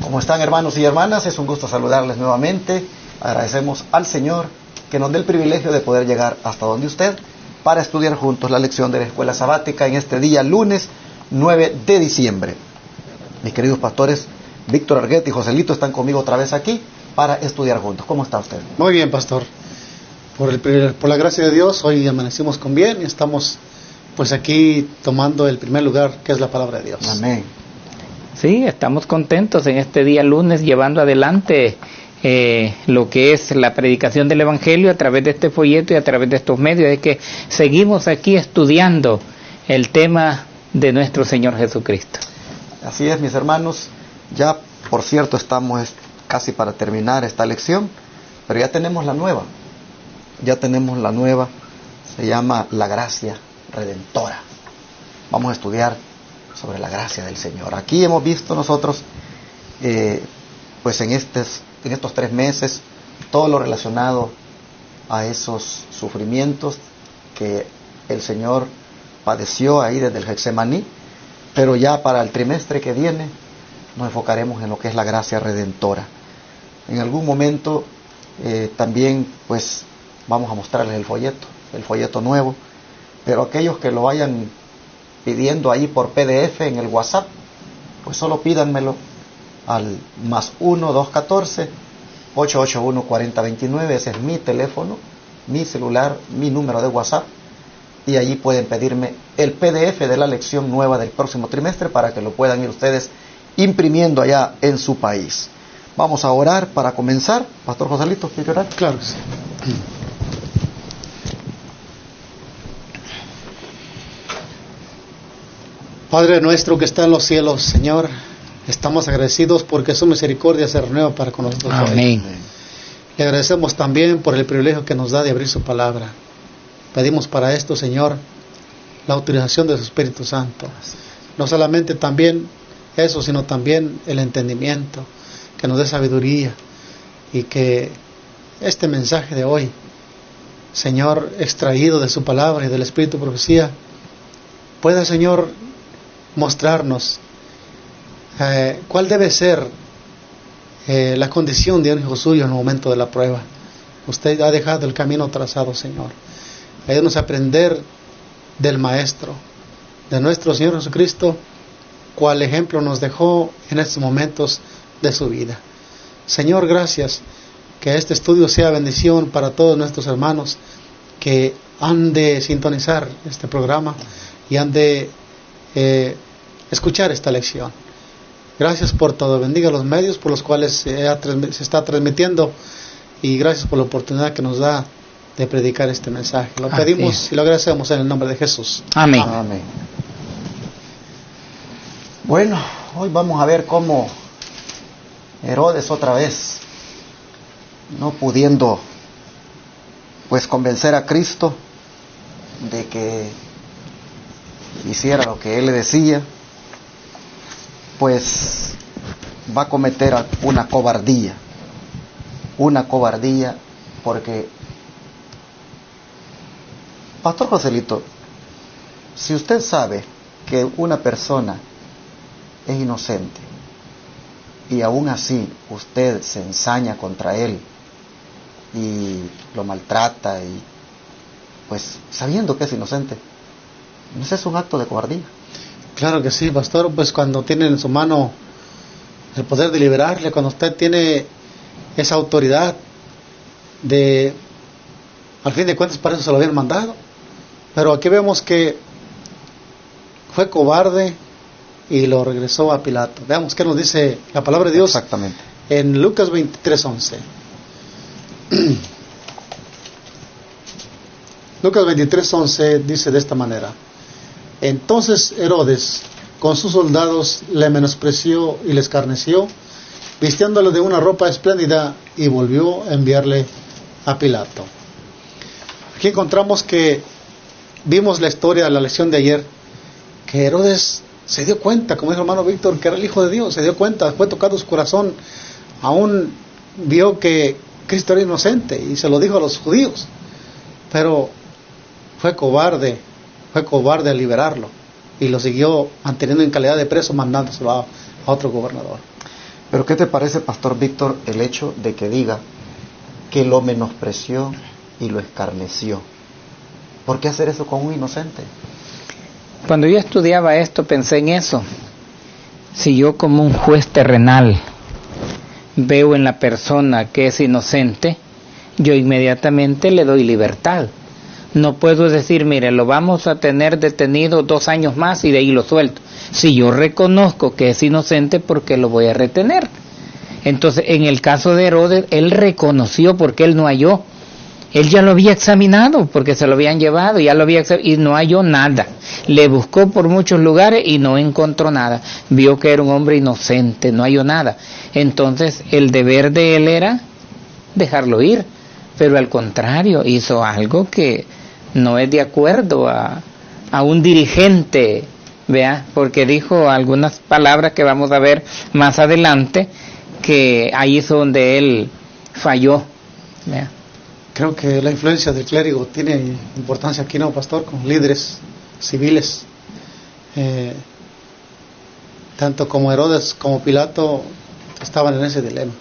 ¿Cómo están, hermanos y hermanas? Es un gusto saludarles nuevamente. Agradecemos al Señor que nos dé el privilegio de poder llegar hasta donde usted para estudiar juntos la lección de la escuela sabática en este día lunes 9 de diciembre. Mis queridos pastores Víctor Arguete y Joselito están conmigo otra vez aquí para estudiar juntos. ¿Cómo está usted? Muy bien, pastor. Por la gracia de Dios, hoy amanecimos con bien y estamos pues aquí tomando el primer lugar, que es la palabra de Dios. Amén. Sí, estamos contentos en este día lunes llevando adelante lo que es la predicación del Evangelio a través de este folleto y a través de estos medios. Es que seguimos aquí estudiando el tema de nuestro Señor Jesucristo. Así es, mis hermanos. Ya, por cierto, estamos casi para terminar esta lección, pero ya tenemos la nueva. Se llama la gracia redentora. Vamos a estudiar sobre la gracia del Señor. Aquí hemos visto nosotros, pues en estos 3 meses, todo lo relacionado a esos sufrimientos que el Señor padeció ahí desde el Getsemaní, pero ya para el trimestre que viene nos enfocaremos en lo que es la gracia redentora. En algún momento también pues vamos a mostrarles el folleto nuevo, pero aquellos que lo vayan pidiendo ahí por PDF en el WhatsApp, pues solo pídanmelo al +1 214 881 4029. Ese es mi teléfono, mi celular, mi número de WhatsApp, y allí pueden pedirme el PDF de la lección nueva del próximo trimestre para que lo puedan ir ustedes imprimiendo allá en su país. Vamos a orar para comenzar. Pastor Joselito, ¿quiere orar? Claro que sí. Padre nuestro que está en los cielos, Señor, estamos agradecidos porque su misericordia se renueva para con nosotros. Amén. Le agradecemos también por el privilegio que nos da de abrir su palabra. Pedimos para esto, Señor, la autorización de su Espíritu Santo. No solamente también eso, sino también el entendimiento, que nos dé sabiduría, y que este mensaje de hoy, Señor, extraído de su palabra y del Espíritu de profecía, pueda, Señor, mostrarnos cuál debe ser la condición de un hijo suyo en el momento de la prueba. Usted ha dejado el camino trazado, Señor. Ayúdanos a aprender del Maestro, de nuestro Señor Jesucristo, cuál ejemplo nos dejó en estos momentos de su vida. Señor, gracias, que este estudio sea bendición para todos nuestros hermanos que han de sintonizar este programa y han de escuchar esta lección. Gracias por todo. Bendiga los medios por los cuales se está transmitiendo, y gracias por la oportunidad que nos da de predicar este mensaje. Lo pedimos y lo agradecemos en el nombre de Jesús. Amén. Amén. Bueno, hoy vamos a ver cómo Herodes otra vez, no pudiendo pues convencer a Cristo de que hiciera lo que él le decía, pues va a cometer una cobardía, porque, Pastor Joselito, si usted sabe que una persona es inocente y aún así usted se ensaña contra él y lo maltrata, y pues sabiendo que es inocente, ¿no es un acto de cobardía? Claro que sí, pastor. Pues cuando tiene en su mano el poder de liberarle, cuando usted tiene esa autoridad de, al fin de cuentas, para eso se lo habían mandado. Pero aquí vemos que fue cobarde y lo regresó a Pilato. Veamos qué nos dice la palabra de Dios. Exactamente. En Lucas 23:11. Lucas 23:11 dice de esta manera: entonces Herodes con sus soldados le menospreció y le escarneció, vistiéndole de una ropa espléndida, y volvió a enviarle a Pilato. Aquí encontramos que vimos la historia de la lección de ayer, que Herodes se dio cuenta, como dijo el hermano Víctor, que era el Hijo de Dios. Se dio cuenta, fue tocado su corazón, aún vio que Cristo era inocente y se lo dijo a los judíos, pero fue cobarde a liberarlo, y lo siguió manteniendo en calidad de preso, mandándoselo a otro gobernador. Pero ¿qué te parece, Pastor Víctor, el hecho de que diga que lo menospreció y lo escarneció? ¿Por qué hacer eso con un inocente? Cuando yo estudiaba esto pensé en eso. Si yo como un juez terrenal veo en la persona que es inocente, yo inmediatamente le doy libertad. No puedo decir, mire, lo vamos a tener detenido 2 años más y de ahí lo suelto. Si yo reconozco que es inocente, ¿por qué lo voy a retener? Entonces, en el caso de Herodes, él reconoció porque él no halló. Él ya lo había examinado porque se lo habían llevado, ya lo había y no halló nada. Le buscó por muchos lugares y no encontró nada. Vio que era un hombre inocente, no halló nada. Entonces, el deber de él era dejarlo ir. Pero al contrario, hizo algo que no es de acuerdo a un dirigente, ¿vea? Porque dijo algunas palabras que vamos a ver más adelante, que ahí es donde él falló, ¿vea? Creo que la influencia del clérigo tiene importancia aquí, ¿no, pastor? Con líderes civiles. Tanto como Herodes como Pilato estaban en ese dilema.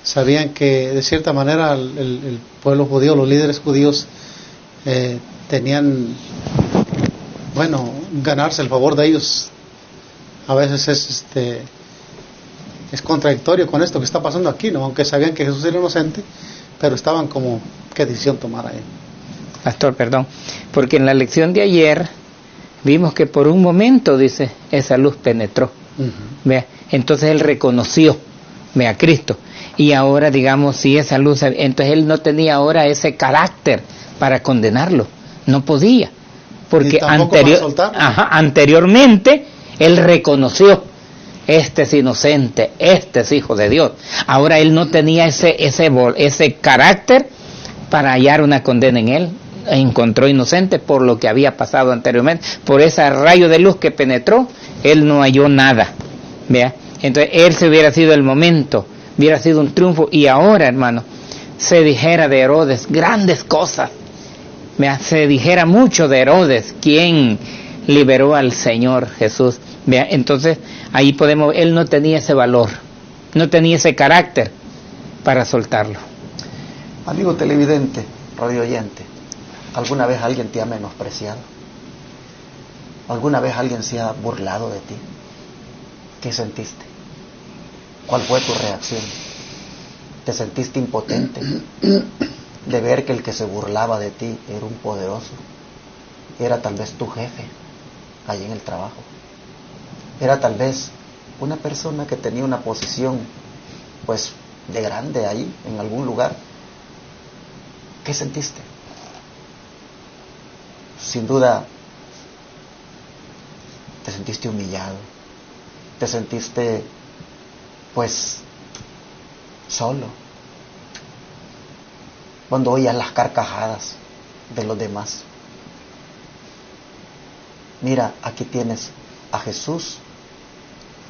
Sabían que de cierta manera el pueblo judío, los líderes judíos, tenían, ganarse el favor de ellos. A veces es contradictorio con esto que está pasando aquí, ¿no? Aunque sabían que Jesús era inocente, pero estaban como, ¿qué decisión tomar ahí? Pastor, perdón, porque en la lección de ayer vimos que por un momento, dice, esa luz penetró. ¿Vea? Entonces él reconoció, a Cristo. Y ahora, digamos, si esa luz, entonces él no tenía ahora ese carácter para condenarlo. No podía. Porque anteriormente él reconoció, este es inocente, este es hijo de Dios. Ahora él no tenía ese carácter para hallar una condena en él. Encontró inocente por lo que había pasado anteriormente. Por ese rayo de luz que penetró, él no halló nada. ¿Vea? Entonces ese hubiera sido el momento, hubiera sido un triunfo. Y ahora, hermano, se dijera de Herodes grandes cosas. ¿Vea? Se dijera mucho de Herodes, quien liberó al Señor Jesús. ¿Vea? Entonces ahí él no tenía ese valor, no tenía ese carácter para soltarlo. Amigo televidente, radio oyente, ¿alguna vez alguien te ha menospreciado? ¿Alguna vez alguien se ha burlado de ti? ¿Qué sentiste? ¿Cuál fue tu reacción? ¿Te sentiste impotente de ver que el que se burlaba de ti era un poderoso? Era tal vez tu jefe allí en el trabajo. Era tal vez una persona que tenía una posición pues de grande ahí en algún lugar. ¿Qué sentiste? Sin duda te sentiste humillado, te sentiste pues solo cuando oías las carcajadas de los demás. Mira, aquí tienes a Jesús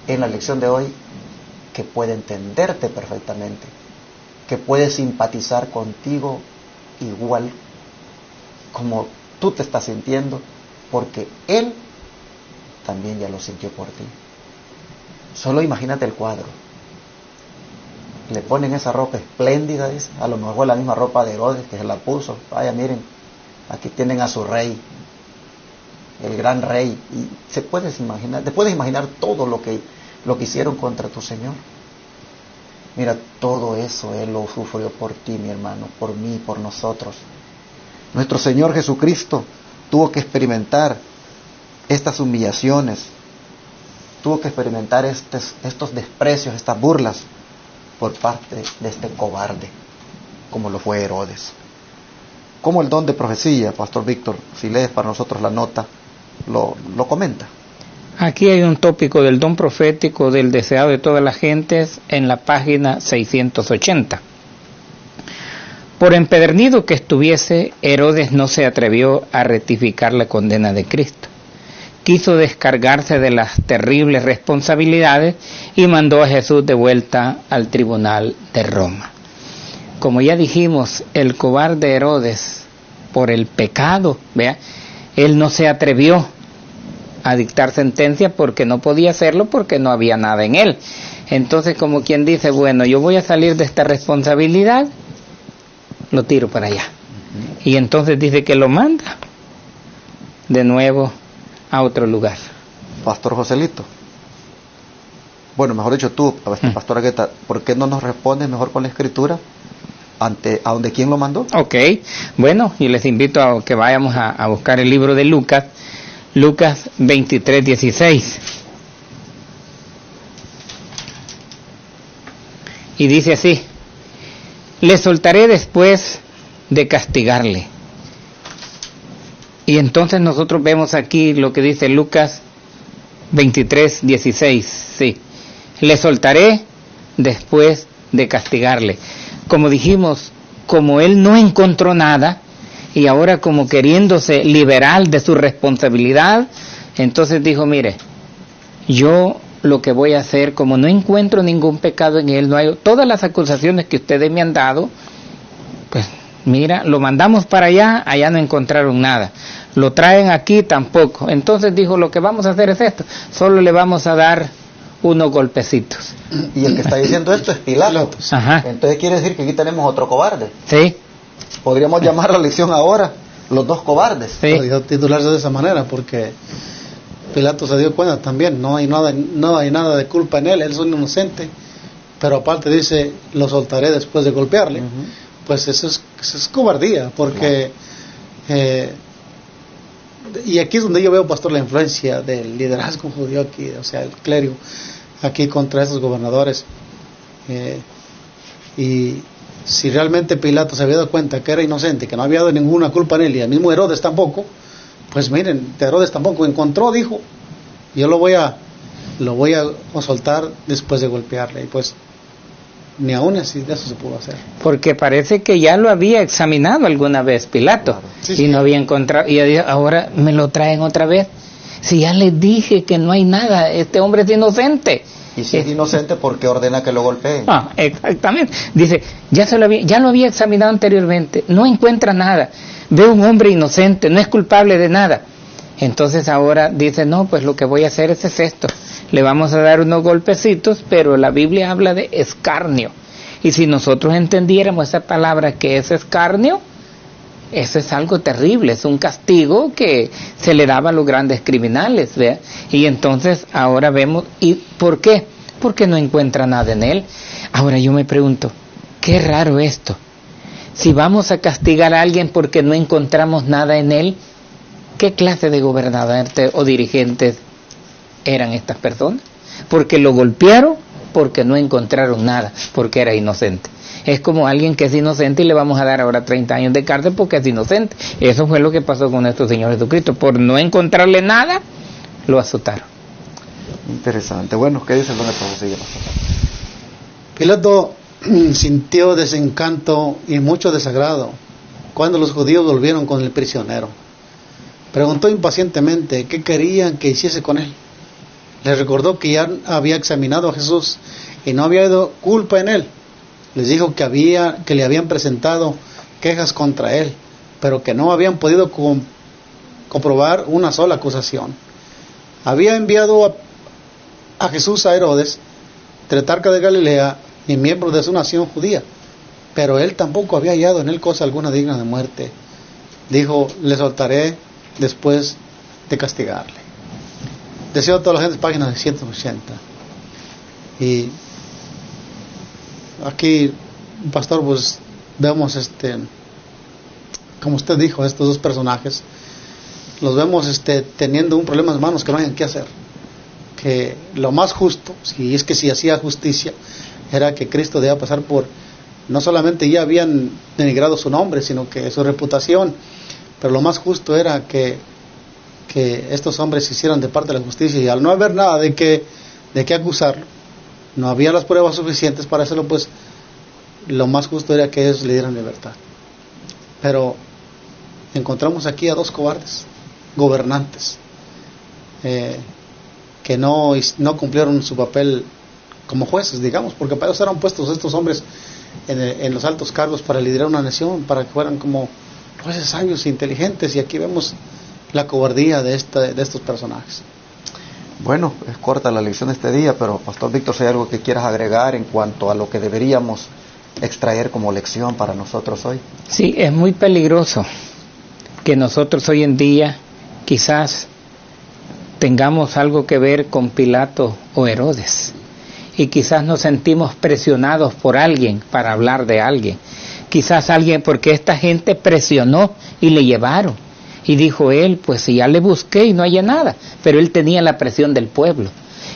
en la lección de hoy, que puede entenderte perfectamente, que puede simpatizar contigo igual como tú te estás sintiendo, porque Él también ya lo sintió por ti. Solo imagínate el cuadro. Le ponen esa ropa espléndida, dice, a lo mejor la misma ropa de Herodes que se la puso. Vaya, miren, aquí tienen a su rey, el gran rey, y te puedes imaginar todo lo que hicieron contra tu Señor. Mira, todo eso Él lo sufrió por ti, mi hermano, por mí, por nosotros. Nuestro Señor Jesucristo tuvo que experimentar estas humillaciones, tuvo que experimentar estos desprecios, estas burlas por parte de este cobarde, como lo fue Herodes. Como el don de profecía, Pastor Víctor, si lees para nosotros la nota, lo comenta. Aquí hay un tópico del don profético del deseado de todas las gentes en la página 680. Por empedernido que estuviese, Herodes no se atrevió a rectificar la condena de Cristo. Quiso descargarse de las terribles responsabilidades y mandó a Jesús de vuelta al tribunal de Roma. Como ya dijimos, el cobarde Herodes, por el pecado, él no se atrevió a dictar sentencia porque no podía hacerlo porque no había nada en él. Entonces, como quien dice, bueno, yo voy a salir de esta responsabilidad, lo tiro para allá. Y entonces dice que lo manda de nuevo a otro lugar. Pastor Joselito. Bueno, mejor dicho tú, Pastor Agueta, ¿por qué no nos respondes mejor con la escritura? ¿A donde quién lo mandó? Ok, bueno, y les invito a que vayamos a buscar el libro de Lucas 23:16. Y dice así: le soltaré después de castigarle. Y entonces nosotros vemos aquí lo que dice Lucas 23:16, sí. Le soltaré después de castigarle. Como dijimos, como él no encontró nada, y ahora como queriéndose liberar de su responsabilidad, entonces dijo, mire, yo lo que voy a hacer, como no encuentro ningún pecado en él, no hay todas las acusaciones que ustedes me han dado, pues mira, lo mandamos para allá, allá no encontraron nada, lo traen aquí tampoco. Entonces dijo, lo que vamos a hacer es esto, solo le vamos a dar unos golpecitos. Y el que está diciendo esto es Pilato. Ajá. Entonces quiere decir que aquí tenemos otro cobarde. Sí. Podríamos llamar la lección ahora los dos cobardes. Sí. Podría titularse de esa manera porque Pilato se dio cuenta también, no hay nada de culpa en él es un inocente, pero aparte dice, lo soltaré después de golpearle. Pues eso es cobardía, porque y aquí es donde yo veo, pastor, la influencia del liderazgo judío aquí, o sea, el clero aquí contra esos gobernadores. Y si realmente Pilato se había dado cuenta que era inocente, que no había dado ninguna culpa en él, y el mismo Herodes tampoco, pues miren, Herodes tampoco encontró, dijo, yo lo voy a soltar después de golpearle, y pues ni aún así de eso se pudo hacer. Porque parece que ya lo había examinado alguna vez Pilato, claro. Sí, y no había encontrado, y ahora me lo traen otra vez. Si ya les dije que no hay nada, este hombre es inocente. Y si es inocente, ¿por qué ordena que lo golpeen? Exactamente. Dice, ya lo había examinado anteriormente, no encuentra nada, ve un hombre inocente, no es culpable de nada. Entonces ahora dice, no, pues lo que voy a hacer es esto, le vamos a dar unos golpecitos, pero la Biblia habla de escarnio. Y si nosotros entendiéramos esa palabra que es escarnio, eso es algo terrible, es un castigo que se le daba a los grandes criminales, ¿vea? Y entonces ahora vemos, ¿y por qué? Porque no encuentra nada en él. Ahora yo me pregunto, qué raro esto. Si vamos a castigar a alguien porque no encontramos nada en él, ¿qué clase de gobernadores o dirigentes eran estas personas? Porque lo golpearon porque no encontraron nada, porque era inocente. Es como alguien que es inocente y le vamos a dar ahora 30 años de cárcel porque es inocente. Eso fue lo que pasó con nuestro Señor Jesucristo. Por no encontrarle nada, lo azotaron. Interesante. Bueno, ¿qué dice el don José? Pilato sintió desencanto y mucho desagrado cuando los judíos volvieron con el prisionero. Preguntó impacientemente qué querían que hiciese con él. Les recordó que ya había examinado a Jesús y no había habido culpa en él. Les dijo que le habían presentado quejas contra él, pero que no habían podido comprobar una sola acusación. Había enviado a Jesús a Herodes, tetrarca de Galilea y miembro de su nación judía, pero él tampoco había hallado en él cosa alguna digna de muerte. Dijo, le soltaré después de castigarle. Deseo a toda la gente, página 180. Y aquí, pastor, pues vemos como usted dijo, estos dos personajes los vemos teniendo un problema en manos que no hayan qué hacer. Que lo más justo, si hacía justicia, era que Cristo debía pasar por, no solamente ya habían denigrado su nombre, sino que su reputación, pero lo más justo era que estos hombres hicieran de parte de la justicia, y al no haber nada de qué acusarlo, no había las pruebas suficientes para hacerlo, pues lo más justo era que ellos le dieran libertad. Pero encontramos aquí a dos cobardes, gobernantes, que no cumplieron su papel como jueces, digamos, porque para eso eran puestos estos hombres en los altos cargos, para liderar una nación, para que fueran como jueces sabios e inteligentes, y aquí vemos la cobardía de estos personajes. Bueno, es corta la lección de este día, pero Pastor Víctor, si hay algo que quieras agregar en cuanto a lo que deberíamos extraer como lección para nosotros hoy. Sí, es muy peligroso que nosotros hoy en día quizás tengamos algo que ver con Pilato o Herodes, y quizás nos sentimos presionados por alguien para hablar de alguien, quizás alguien, porque esta gente presionó y le llevaron, y dijo él, pues si ya le busqué y no hallé nada, pero él tenía la presión del pueblo,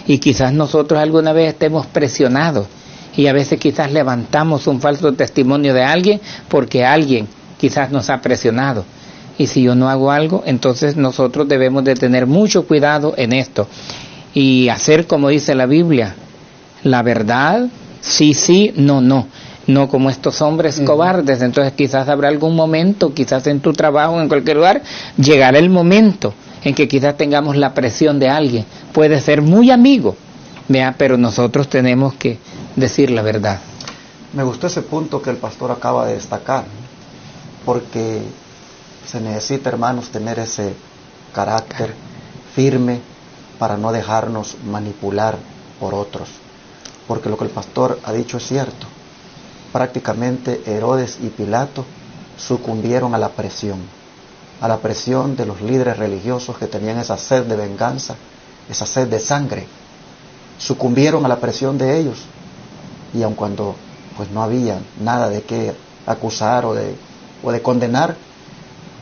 y quizás nosotros alguna vez estemos presionados, y a veces quizás levantamos un falso testimonio de alguien, porque alguien quizás nos ha presionado, y si yo no hago algo, entonces nosotros debemos de tener mucho cuidado en esto, y hacer como dice la Biblia, la verdad, sí, sí, no, no. No como estos hombres cobardes. Entonces quizás habrá algún momento, quizás en tu trabajo, en cualquier lugar, llegará el momento en que quizás tengamos la presión de alguien. Puede ser muy amigo, ¿vea? Pero nosotros tenemos que decir la verdad. Me gustó ese punto que el pastor acaba de destacar, porque se necesita, hermanos, tener ese carácter firme para no dejarnos manipular por otros. Porque lo que el pastor ha dicho es cierto. Prácticamente Herodes y Pilato sucumbieron a la presión de los líderes religiosos que tenían esa sed de venganza, esa sed de sangre. Sucumbieron a la presión de ellos, y aun cuando pues no había nada de qué acusar o de condenar,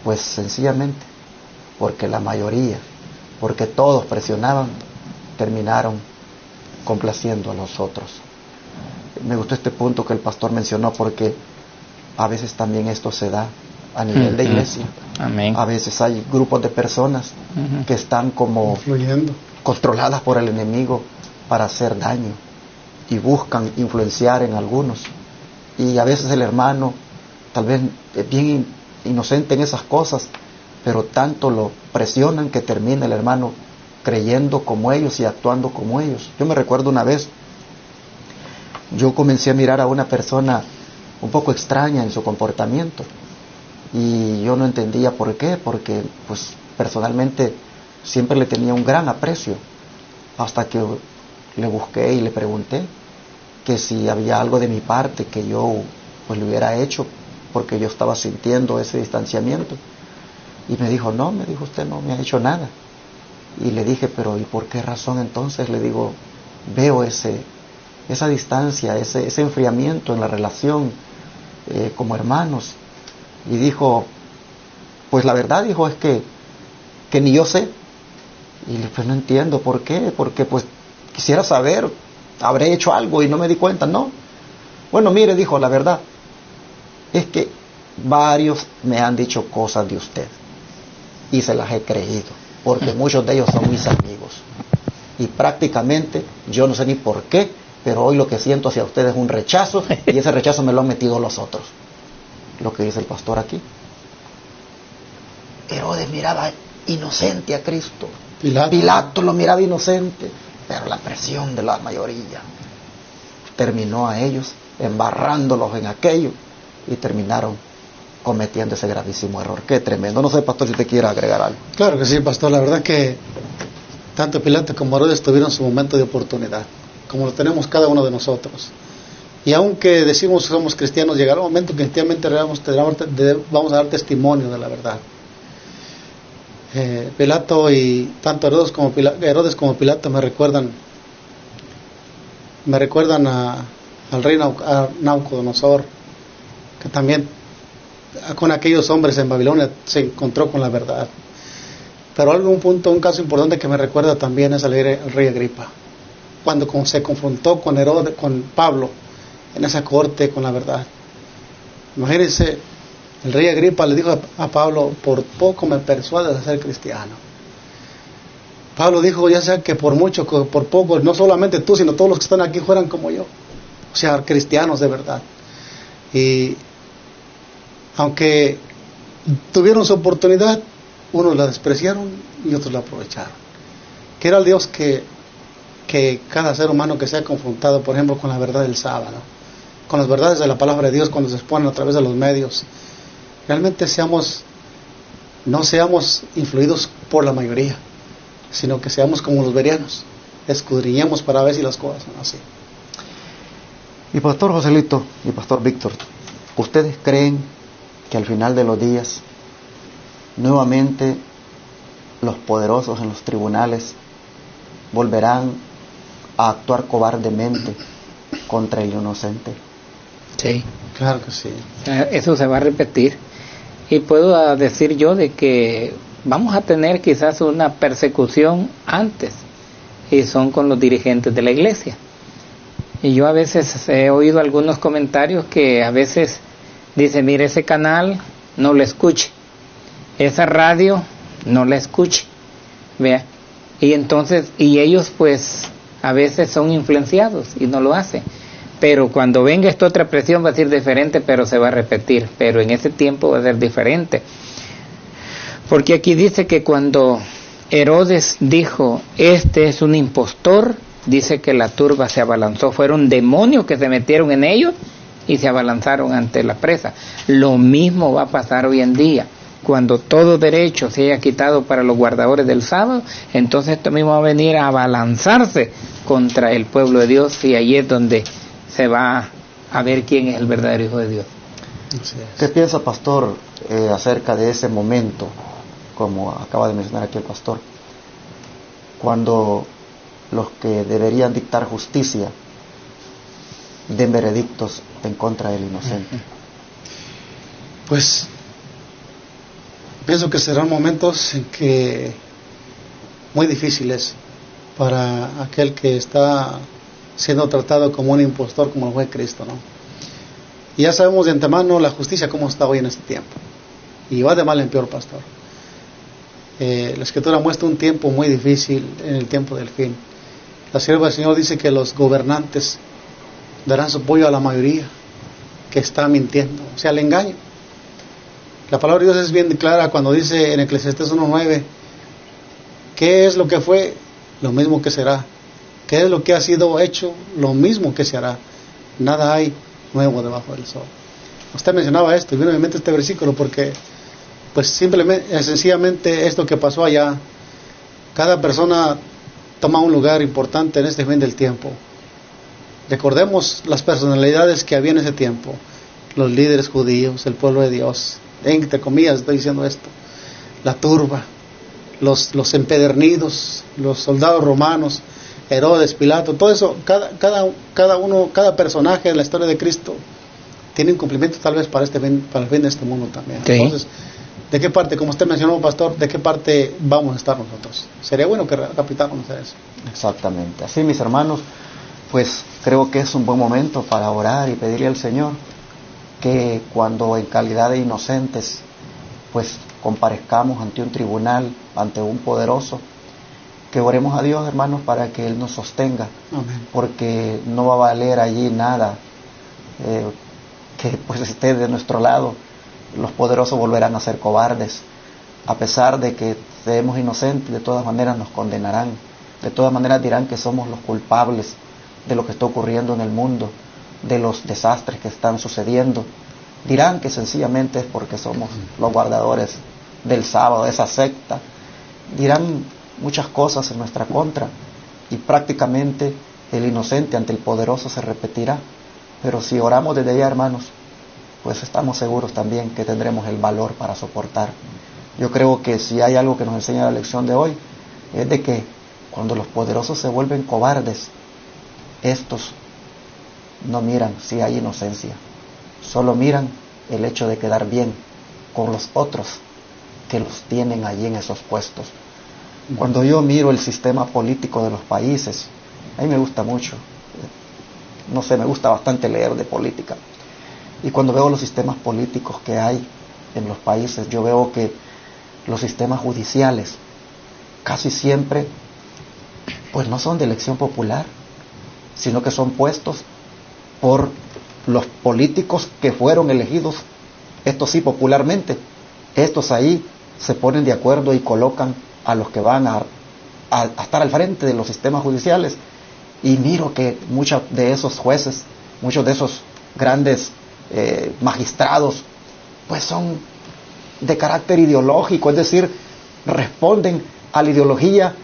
pues sencillamente porque la mayoría, porque todos presionaban, terminaron complaciendo a los otros. Me gustó este punto que el pastor mencionó, porque a veces también esto se da a nivel de iglesia. Amén. A veces hay grupos de personas que están como influyendo, controladas por el enemigo para hacer daño, y buscan influenciar en algunos, y a veces el hermano tal vez es bien inocente en esas cosas, pero tanto lo presionan que termina el hermano creyendo como ellos y actuando como ellos. Yo me recuerdo una vez, yo comencé a mirar a una persona un poco extraña en su comportamiento, y yo no entendía por qué, porque pues personalmente siempre le tenía un gran aprecio, hasta que le busqué y le pregunté que si había algo de mi parte que yo pues le hubiera hecho, porque yo estaba sintiendo ese distanciamiento, y me dijo, no, me dijo, usted no me ha hecho nada. Y le dije, pero ¿y por qué razón entonces? Le digo, veo esa distancia, ese enfriamiento en la relación como hermanos. Y dijo, pues la verdad, dijo, es que ni yo sé. Y le dije, pues no entiendo por qué, porque pues quisiera saber, habré hecho algo y no me di cuenta. No, bueno, mire, dijo, la verdad es que varios me han dicho cosas de usted y se las he creído, porque muchos de ellos son mis amigos, y prácticamente yo no sé ni por qué, pero hoy lo que siento hacia ustedes es un rechazo, y ese rechazo me lo han metido los otros. Lo que dice el pastor aquí. Herodes miraba inocente a Cristo, Pilato lo miraba inocente, pero la presión de la mayoría terminó a ellos embarrándolos en aquello, y terminaron cometiendo ese gravísimo error. Qué tremendo. No sé, pastor, si usted quiere agregar algo. Claro que sí, pastor. La verdad que tanto Pilato como Herodes tuvieron su momento de oportunidad, como lo tenemos cada uno de nosotros. Y aunque decimos que somos cristianos, llegará un momento que efectivamente vamos a dar testimonio de la verdad. Pilato y tanto Herodes como Pilato me recuerdan al rey Nabucodonosor, que también con aquellos hombres en Babilonia se encontró con la verdad. Pero un caso importante que me recuerda también es el rey Agripa, cuando se confrontó con Pablo en esa corte con la verdad. Imagínense, el rey Agripa le dijo a Pablo, por poco me persuades a ser cristiano. Pablo dijo, ya sea que por mucho, que por poco, no solamente tú, sino todos los que están aquí fueran como yo, o sea, cristianos de verdad. Y aunque tuvieron su oportunidad, unos la despreciaron y otros la aprovecharon. Que era el Dios que cada ser humano que sea confrontado, por ejemplo, con la verdad del sábado, con las verdades de la palabra de Dios cuando se exponen a través de los medios, realmente no seamos influidos por la mayoría, sino que seamos como los bereanos, escudriñemos para ver si las cosas son así. Y Pastor Joselito y Pastor Víctor, ¿ustedes creen que al final de los días nuevamente los poderosos en los tribunales volverán a actuar cobardemente contra el inocente? Sí. Claro que sí. Eso se va a repetir. Y puedo decir yo de que vamos a tener quizás una persecución antes, y son con los dirigentes de la iglesia. Y yo a veces he oído algunos comentarios que a veces dicen, mire, ese canal no lo escuche, esa radio no la escuche, vea. Y entonces, y ellos pues a veces son influenciados y no lo hacen. Pero cuando venga esta otra presión va a ser diferente, pero se va a repetir. Pero en ese tiempo va a ser diferente. Porque aquí dice que cuando Herodes dijo, este es un impostor, dice que la turba se abalanzó. Fueron demonios que se metieron en ellos y se abalanzaron ante la presa. Lo mismo va a pasar hoy en día. Cuando todo derecho se haya quitado para los guardadores del sábado, entonces esto mismo va a venir a abalanzarse contra el pueblo de Dios, y allí es donde se va a ver quién es el verdadero Hijo de Dios. ¿Qué piensa, Pastor, acerca de ese momento, como acaba de mencionar aquí el Pastor, cuando los que deberían dictar justicia den veredictos en contra del inocente? Pues pienso que serán momentos en que muy difíciles para aquel que está siendo tratado como un impostor, como lo fue Cristo, ¿no? Y ya sabemos de antemano la justicia cómo está hoy en este tiempo, y va de mal en peor, Pastor. La Escritura muestra un tiempo muy difícil en el tiempo del fin. La sierva del Señor dice que los gobernantes darán su apoyo a la mayoría que está mintiendo, o sea, el engaño. La palabra de Dios es bien clara cuando dice en Eclesiastés 1:9, ¿qué es lo que fue? Lo mismo que será. ¿Qué es lo que ha sido hecho? Lo mismo que se hará. Nada hay nuevo debajo del sol. Usted mencionaba esto y vino a mi mente este versículo porque pues simplemente, sencillamente esto que pasó allá, cada persona toma un lugar importante en este fin del tiempo. Recordemos las personalidades que había en ese tiempo, los líderes judíos, el pueblo de Dios, entre comillas estoy diciendo esto, la turba, los empedernidos, los soldados romanos, Herodes, Pilato, todo eso, cada personaje en la historia de Cristo tiene un cumplimiento tal vez para el fin de este mundo también. Sí. Entonces, ¿de qué parte, como usted mencionó, Pastor, de qué parte vamos a estar nosotros? Sería bueno que recapitáramos eso. Exactamente. Así, mis hermanos, pues creo que es un buen momento para orar y pedirle al Señor que cuando en calidad de inocentes, pues comparezcamos ante un tribunal, ante un poderoso, que oremos a Dios, hermanos, para que Él nos sostenga. Amén. Porque no va a valer allí nada que pues esté de nuestro lado. Los poderosos volverán a ser cobardes. A pesar de que seamos inocentes, de todas maneras nos condenarán. De todas maneras dirán que somos los culpables de lo que está ocurriendo en el mundo, de los desastres que están sucediendo. Dirán que sencillamente es porque somos los guardadores del sábado, esa secta. Dirán muchas cosas en nuestra contra, y prácticamente el inocente ante el poderoso se repetirá. Pero si oramos desde allá, hermanos, pues estamos seguros también que tendremos el valor para soportar. Yo creo que si hay algo que nos enseña la lección de hoy, es de que cuando los poderosos se vuelven cobardes, estos no miran si hay inocencia, solo miran el hecho de quedar bien con los otros que los tienen allí en esos puestos. Cuando yo miro el sistema político de los países, a mí me gusta mucho, no sé, me gusta bastante leer de política, y cuando veo los sistemas políticos que hay en los países, yo veo que los sistemas judiciales casi siempre pues no son de elección popular, sino que son puestos por los políticos que fueron elegidos, estos sí popularmente. Estos ahí se ponen de acuerdo y colocan a los que van a estar al frente de los sistemas judiciales, y miro que muchos de esos jueces, muchos de esos grandes magistrados, pues son de carácter ideológico, es decir, responden a la ideología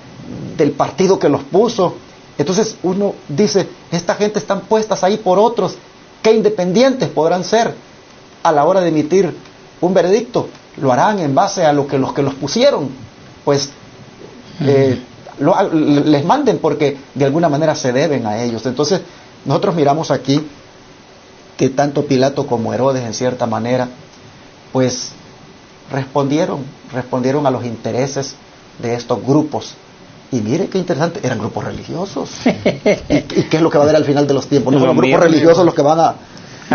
del partido que los puso. Entonces uno dice, esta gente están puestas ahí por otros. ¿Qué independientes podrán ser a la hora de emitir un veredicto? Lo harán en base a lo que los pusieron, pues les manden, porque de alguna manera se deben a ellos. Entonces nosotros miramos aquí que tanto Pilato como Herodes, en cierta manera, pues respondieron a los intereses de estos grupos. Y mire qué interesante, eran grupos religiosos. ¿Y qué es lo que va a haber al final de los tiempos? No son los grupos religiosos los que van a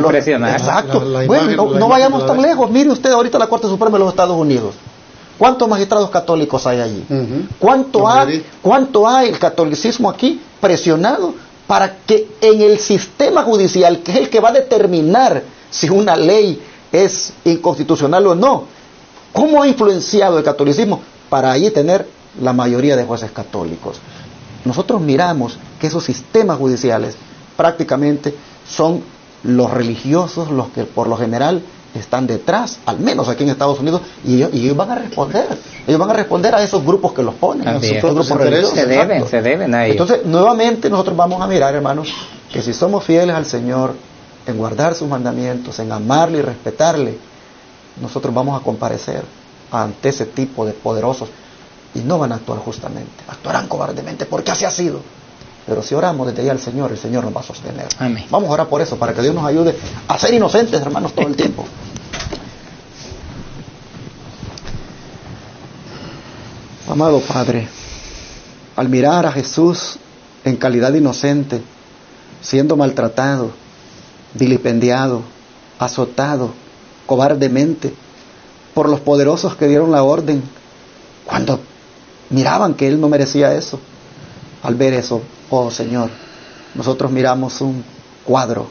presionar. Exacto. Bueno, no vayamos tan lejos. Mire usted ahorita la Corte Suprema de los Estados Unidos. ¿Cuántos magistrados católicos hay allí? ¿Cuánto hay el catolicismo aquí presionado para que en el sistema judicial, que es el que va a determinar si una ley es inconstitucional o no, cómo ha influenciado el catolicismo para allí tener la mayoría de jueces católicos? Nosotros miramos que esos sistemas judiciales prácticamente son los religiosos los que por lo general están detrás, al menos aquí en Estados Unidos, y ellos van a responder a esos grupos que los ponen, a esos grupos religiosos. Se deben a ellos. Entonces, nuevamente nosotros vamos a mirar, hermanos, que si somos fieles al Señor en guardar sus mandamientos, en amarle y respetarle, nosotros vamos a comparecer ante ese tipo de poderosos y no van a actuar justamente, actuarán cobardemente, porque así ha sido. Pero si oramos desde allá al Señor, el Señor nos va a sostener. Amén. Vamos a orar por eso, para que Dios nos ayude a ser inocentes, hermanos, todo el tiempo. Amado Padre, al mirar a Jesús en calidad de inocente, siendo maltratado, vilipendiado, azotado cobardemente por los poderosos que dieron la orden, cuando miraban que Él no merecía eso, al ver eso, oh Señor, nosotros miramos un cuadro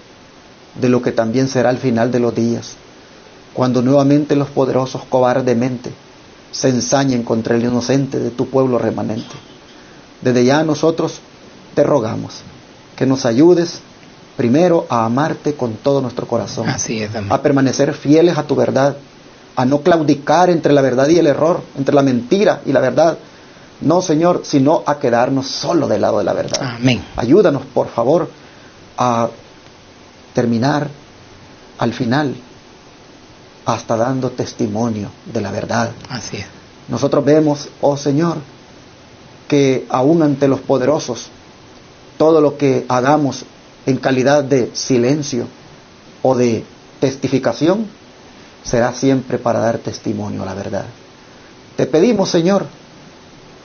de lo que también será el final de los días, cuando nuevamente los poderosos cobardemente se ensañen contra el inocente de tu pueblo remanente. Desde ya nosotros te rogamos que nos ayudes primero a amarte con todo nuestro corazón, así es, amén, a permanecer fieles a tu verdad, a no claudicar entre la verdad y el error, entre la mentira y la verdad. No, Señor, sino a quedarnos solo del lado de la verdad. Amén. Ayúdanos, por favor, a terminar al final hasta dando testimonio de la verdad. Así es. Nosotros vemos, oh Señor, que aún ante los poderosos, todo lo que hagamos en calidad de silencio o de testificación será siempre para dar testimonio a la verdad. Te pedimos, Señor,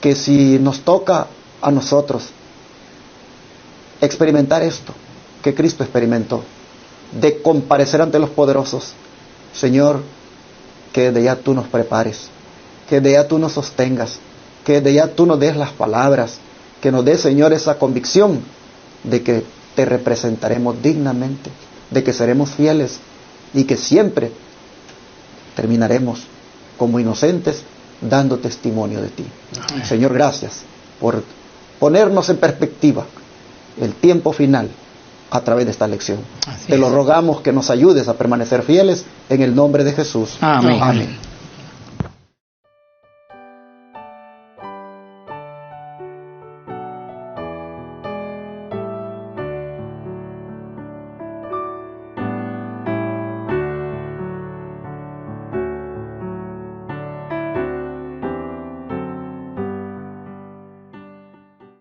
que si nos toca a nosotros experimentar esto que Cristo experimentó, de comparecer ante los poderosos, Señor, que de ya tú nos prepares, que de ya tú nos sostengas, que de ya tú nos des las palabras, que nos des, Señor, esa convicción de que te representaremos dignamente, de que seremos fieles y que siempre terminaremos como inocentes dando testimonio de ti. Amén. Señor, gracias por ponernos en perspectiva el tiempo final a través de esta lección. Te lo rogamos que nos ayudes a permanecer fieles en el nombre de Jesús. Amén. Amén.